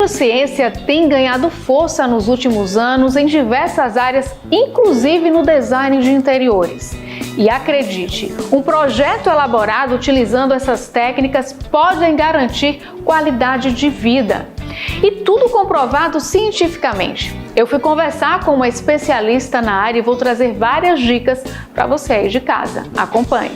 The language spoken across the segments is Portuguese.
neurociência tem ganhado força nos últimos anos em diversas áreas, inclusive no design de interiores. E acredite, um projeto elaborado utilizando essas técnicas pode garantir qualidade de vida. E tudo comprovado cientificamente. Eu fui conversar com uma especialista na área e vou trazer várias dicas para você aí de casa. Acompanhe.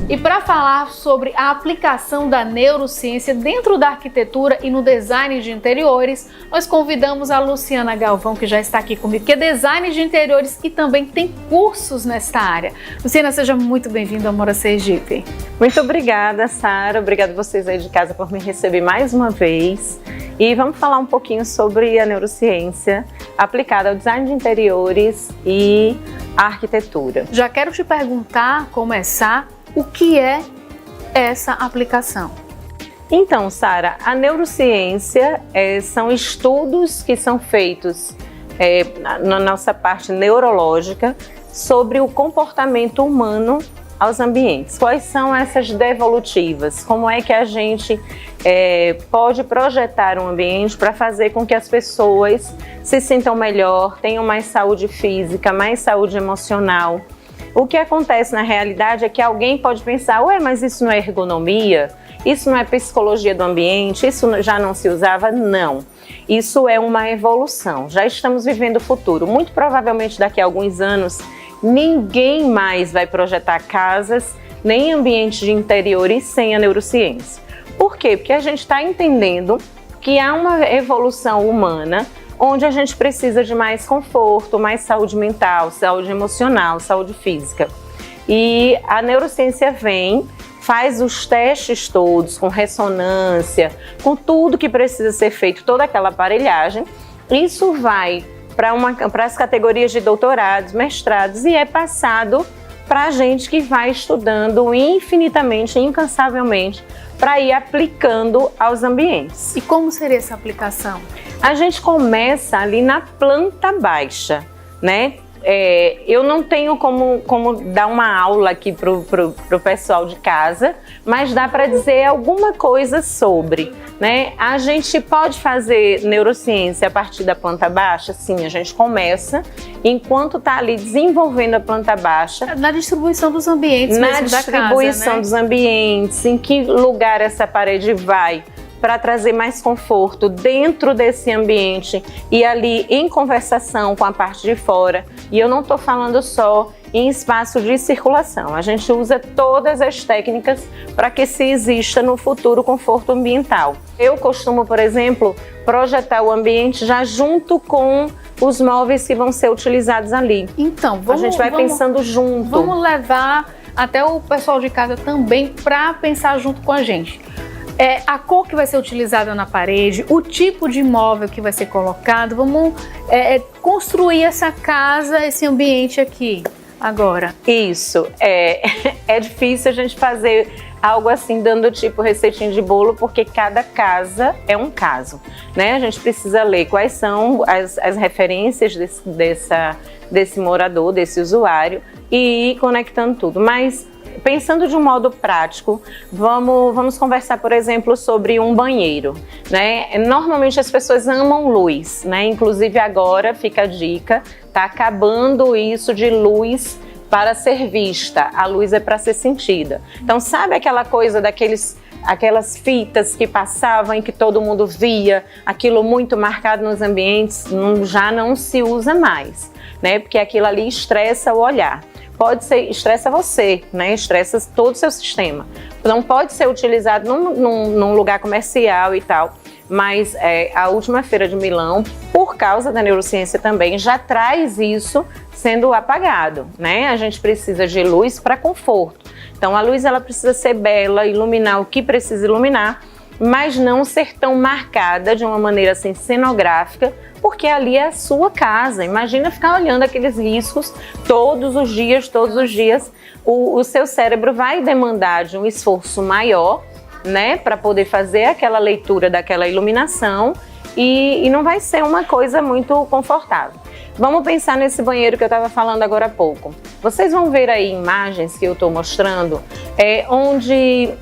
E para falar sobre a aplicação da neurociência dentro da arquitetura e no design de interiores, nós convidamos a Luciana Galvão, que já está aqui comigo, que é design de interiores e também tem cursos nesta área. Luciana, seja muito bem-vinda ao Mora Sergipe. Muito obrigada, Sara. Obrigada a vocês aí de casa por me receber mais uma vez. E vamos falar um pouquinho sobre a neurociência aplicada ao design de interiores e à arquitetura. Já quero te perguntar, começar, o que é essa aplicação? Então, Sara, a neurociência são estudos que são feitos na nossa parte neurológica sobre o comportamento humano aos ambientes. Quais são essas devolutivas? Como é que a gente pode projetar um ambiente para fazer com que as pessoas se sintam melhor, tenham mais saúde física, mais saúde emocional? O que acontece na realidade é que alguém pode pensar, ué, mas isso não é ergonomia? Isso não é psicologia do ambiente? Isso já não se usava? Não. Isso é uma evolução. Já estamos vivendo o futuro. Muito provavelmente daqui a alguns anos, ninguém mais vai projetar casas nem ambientes de interiores sem a neurociência. Por quê? Porque a gente está entendendo que há uma evolução humana onde a gente precisa de mais conforto, mais saúde mental, saúde emocional, saúde física. E a neurociência vem, faz os testes todos com ressonância, com tudo que precisa ser feito, toda aquela aparelhagem. Isso vai para as categorias de doutorados, mestrados e é passado para a gente que vai estudando infinitamente, incansavelmente, para ir aplicando aos ambientes. E como seria essa aplicação? A gente começa ali na planta baixa, né? Eu não tenho como dar uma aula aqui pro pessoal de casa, mas dá para dizer alguma coisa sobre, né? A gente pode fazer neurociência a partir da planta baixa? Sim, a gente começa enquanto está ali desenvolvendo a planta baixa. Na distribuição dos ambientes na mesmo da distribuição casa, né? dos ambientes, em que lugar essa parede vai, para trazer mais conforto dentro desse ambiente e ali em conversação com a parte de fora. E eu não estou falando só em espaço de circulação, a gente usa todas as técnicas para que se exista no futuro conforto ambiental. Eu costumo, por exemplo, projetar o ambiente já junto com os móveis que vão ser utilizados ali. Então, a gente vai pensando junto. Vamos levar até o pessoal de casa também para pensar junto com a gente. A cor que vai ser utilizada na parede, o tipo de móvel que vai ser colocado, vamos construir essa casa, esse ambiente aqui agora. Isso, é difícil a gente fazer algo assim dando tipo receitinho de bolo, porque cada casa é um caso, né? A gente precisa ler quais são as referências desse morador, desse usuário e ir conectando tudo, mas pensando de um modo prático, vamos conversar, por exemplo, sobre um banheiro, né? Normalmente as pessoas amam luz, né? Inclusive agora, fica a dica, tá acabando isso de luz para ser vista, a luz é para ser sentida. Então, sabe aquela coisa aquelas fitas que passavam e que todo mundo via, aquilo muito marcado nos ambientes, já não se usa mais, né? Porque aquilo ali estressa o olhar. Pode ser, estressa você, né? Estressa todo o seu sistema. Não pode ser utilizado num lugar comercial e tal, mas a última feira de Milão, por causa da neurociência também, já traz isso sendo apagado, né? A gente precisa de luz para conforto. Então a luz ela precisa ser bela, iluminar o que precisa iluminar, mas não ser tão marcada de uma maneira assim cenográfica, porque ali é a sua casa. Imagina ficar olhando aqueles riscos todos os dias, o seu cérebro vai demandar de um esforço maior, né, para poder fazer aquela leitura daquela iluminação e não vai ser uma coisa muito confortável. Vamos pensar nesse banheiro que eu estava falando agora há pouco. Vocês vão ver aí imagens que eu estou mostrando, onde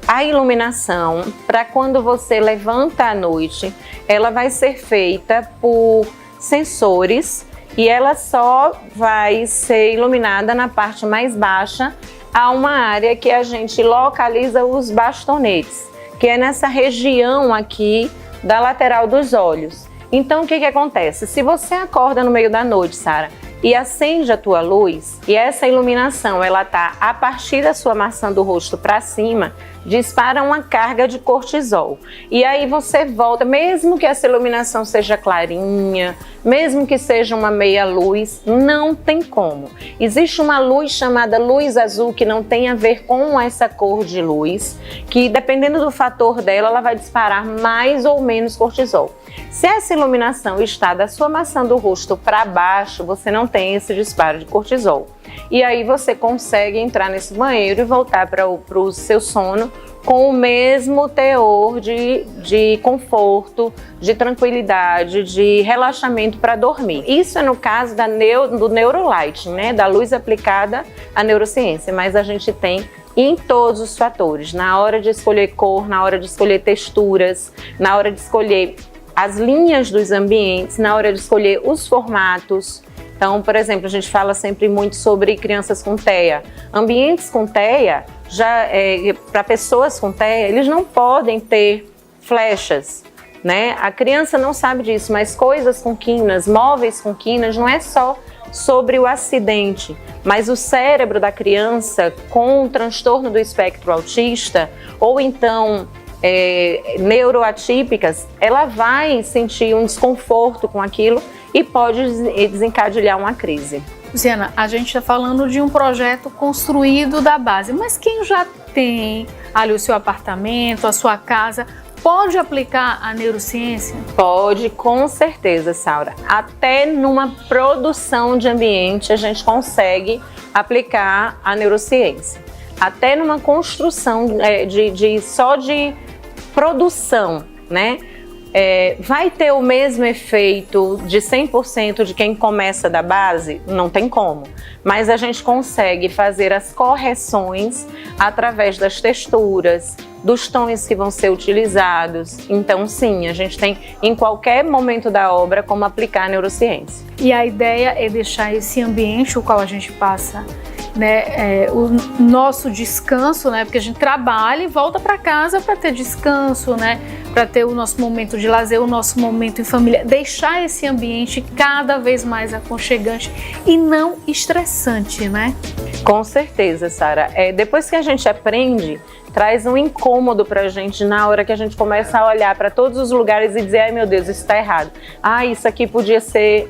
A iluminação, para quando você levanta à noite, ela vai ser feita por sensores e ela só vai ser iluminada na parte mais baixa. Há uma área que a gente localiza os bastonetes, que é nessa região aqui da lateral dos olhos. Então, o que acontece? Se você acorda no meio da noite, Sara, e acende a tua luz, e essa iluminação ela tá a partir da sua maçã do rosto para cima, dispara uma carga de cortisol. E aí você volta, mesmo que essa iluminação seja clarinha, mesmo que seja uma meia luz, não tem como. Existe uma luz chamada luz azul que não tem a ver com essa cor de luz, que dependendo do fator dela, ela vai disparar mais ou menos cortisol. Se essa iluminação está da sua maçã do rosto para baixo, você não tem esse disparo de cortisol. E aí você consegue entrar nesse banheiro e voltar para o seu sono com o mesmo teor de conforto, de tranquilidade, de relaxamento para dormir. Isso é no caso do Neurolight, né? Da luz aplicada à neurociência, mas a gente tem em todos os fatores, na hora de escolher cor, na hora de escolher texturas, na hora de escolher as linhas dos ambientes, na hora de escolher os formatos. Então, por exemplo, a gente fala sempre muito sobre crianças com TEA. Ambientes com TEA, para pessoas com TEA, eles não podem ter flechas, né? A criança não sabe disso, mas coisas com quinas, móveis com quinas, não é só sobre o acidente, mas o cérebro da criança com um transtorno do espectro autista, ou então neuroatípicas, ela vai sentir um desconforto com aquilo e pode desencadear uma crise. Luciana, a gente está falando de um projeto construído da base, mas quem já tem ali o seu apartamento, a sua casa, pode aplicar a neurociência? Pode, com certeza, Saura. Até numa produção de ambiente a gente consegue aplicar a neurociência. Até numa construção só de produção, né? Vai ter o mesmo efeito de 100% de quem começa da base? Não tem como. Mas a gente consegue fazer as correções através das texturas, dos tons que vão ser utilizados. Então, sim, a gente tem em qualquer momento da obra como aplicar a neurociência. E a ideia é deixar esse ambiente, o qual a gente passa, né, o nosso descanso, né, porque a gente trabalha e volta para casa para ter descanso, né, para ter o nosso momento de lazer, o nosso momento em família, deixar esse ambiente cada vez mais aconchegante e não estressante, né? Com certeza, Sara. Depois que a gente aprende, traz um incômodo pra gente na hora que a gente começa a olhar para todos os lugares e dizer, ai meu Deus, isso está errado. Isso aqui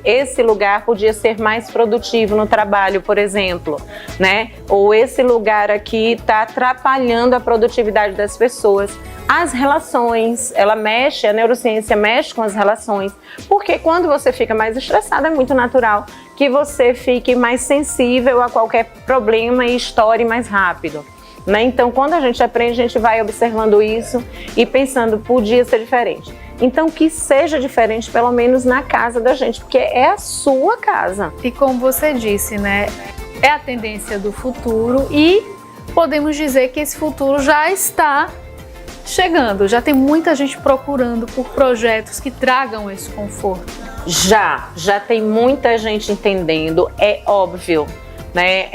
esse lugar podia ser mais produtivo no trabalho, por exemplo, né? Ou esse lugar aqui está atrapalhando a produtividade das pessoas. As relações, a neurociência mexe com as relações, porque quando você fica mais estressado, é muito natural que você fique mais sensível a qualquer problema e estoure mais rápido, né? Então, quando a gente aprende, a gente vai observando isso e pensando, podia ser diferente. Então, que seja diferente, pelo menos na casa da gente, porque é a sua casa. E como você disse, né, é a tendência do futuro e podemos dizer que esse futuro já está chegando, já tem muita gente procurando por projetos que tragam esse conforto. Já tem muita gente entendendo, é óbvio, né?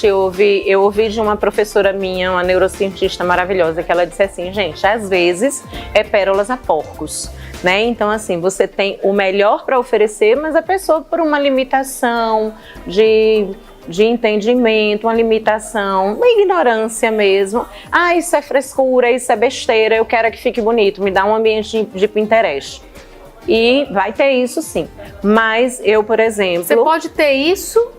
Eu ouvi de uma professora minha, uma neurocientista maravilhosa, que ela disse assim, gente, às vezes é pérolas a porcos, né? Então, assim, você tem o melhor para oferecer, mas a pessoa, por uma limitação de entendimento, uma limitação, uma ignorância mesmo. Isso é frescura, isso é besteira, eu quero que fique bonito, me dá um ambiente de Pinterest. E vai ter isso sim. Mas eu, por exemplo... Você pode ter isso,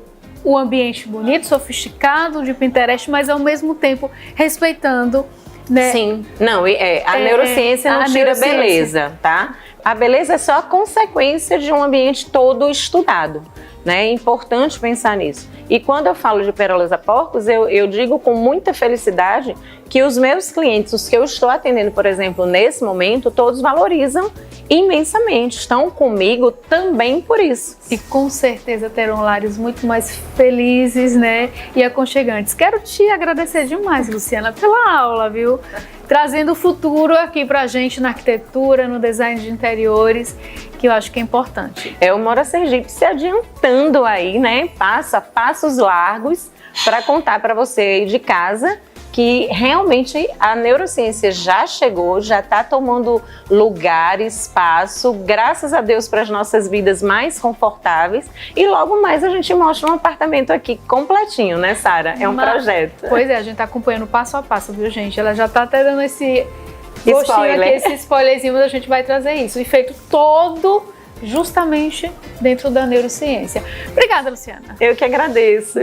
o ambiente bonito, sofisticado de Pinterest, mas ao mesmo tempo respeitando, né? Sim. Não, a neurociência não tira a beleza, tá? A beleza é só a consequência de um ambiente todo estudado, né? É importante pensar nisso. E quando eu falo de pérolas a porcos, eu digo com muita felicidade que os meus clientes, os que eu estou atendendo, por exemplo, nesse momento, todos valorizam imensamente, estão comigo também por isso. E com certeza terão lares muito mais felizes, né, e aconchegantes. Quero te agradecer demais, Luciana, pela aula, viu? Trazendo o futuro aqui pra gente na arquitetura, no design de interiores, que eu acho que é importante. O Mora Sergipe se adiantando aí, né, passo a passos largos, para contar para você aí de casa que realmente a neurociência já chegou, já está tomando lugar, espaço, graças a Deus, para as nossas vidas mais confortáveis, e logo mais a gente mostra um apartamento aqui completinho, né, Sara? É um projeto. Pois é, a gente está acompanhando passo a passo, viu, gente? Ela já está até dando esse gostinho aqui, esse spoilerzinho, mas a gente vai trazer isso, e feito todo justamente dentro da neurociência. Obrigada, Luciana. Eu que agradeço.